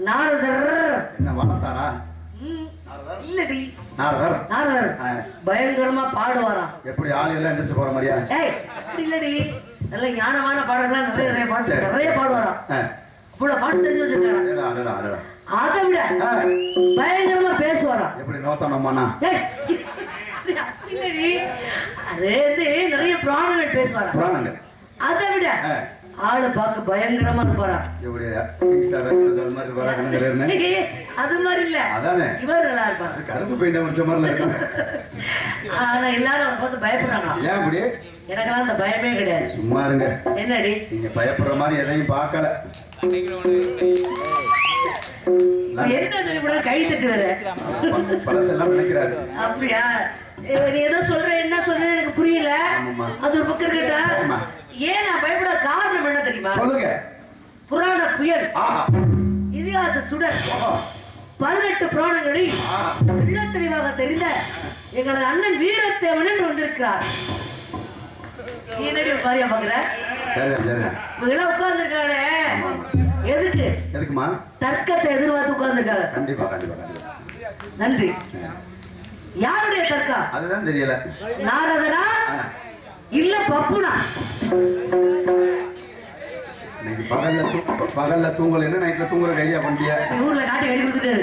நாரதர். என்ன வளர்த்தாரா? இல்லடி நாரதர். நாரதர் பயங்கரமா பாடுவாராம். எப்படி ஆளு எல்லாம் எந்திரிச்சு போற மாதிரியா? ஏய் அப்படி இல்லடி, நல்ல ஞானமான பாடல்கள் நிறைய பாடுவாராம். இவ்வளவு பாட்டு தெரிஞ்சு வச்சிருக்காரு. அதை விட பயங்கரமா பேசுவாராம். எப்படி நோத்தனம்மாண்ணா? இல்லடி, அது வந்து நிறைய புராணங்கள் பேசுவாராம். புராணங்கள் அதை விட ஆளு பார்க்க பயங்கரமா இருப்பாரா? அது மாதிரி இல்ல, இவர் நல்லா இருப்பாரு. கருப்பு பெயிண்ட் முடிச்ச மாதிரி இருக்கும். ஆனா எல்லாரும் அவரை பார்த்து பயப்படுறாங்க. ஏன் அப்படி? எனக்கெல்லாம் அந்த பயமே கிடையாது. சும்மா இருங்க. என்னடி நீங்க பயப்படுற மாதிரி எதையும் பார்க்கல. என்ன சொல்லி கை தட்டு வர பழசெல்லாம் நினைக்கிறாரு. அப்படியா? நீ ஏதோ சொல்ற, என்ன சொல்றேன்னு எனக்கு புரியல. அது ஒரு பக்கம் இருக்கட்டா. ஏன் நான் பயப்பட காரணம் என்ன தெரியுமா? சொல்லுங்க. புராண புயல், இதிகாச சுடர், 18 புராணங்களில் தெள்ள தெளிவாக தெரிந்த எங்களது அண்ணன் வீரத்தேவன் என்று வந்திருக்கிறார். நீ என்னடி பாரியா பாக்குற? இவங்கெல்லாம் உட்கார்ந்துருக்காங்க எதுக்கு? எதுக்குமா? தர்க்கத்தை எதிர்பார்த்து உட்கார்ந்துருக்காங்க. கண்டிப்பா கண்டிப்பா கண்டிப்பா. நன்றி. யாருடைய தர்க்கம்? அதுதான் தெரியல. நாரதரா இல்ல பப்புனா? இன்னைக்கு பகல்ல தூங்கல, நைட்ல தூங்குற கையா பண்ணியா? ஊர்ல காட்டி கட்டி கொடுத்துட்டு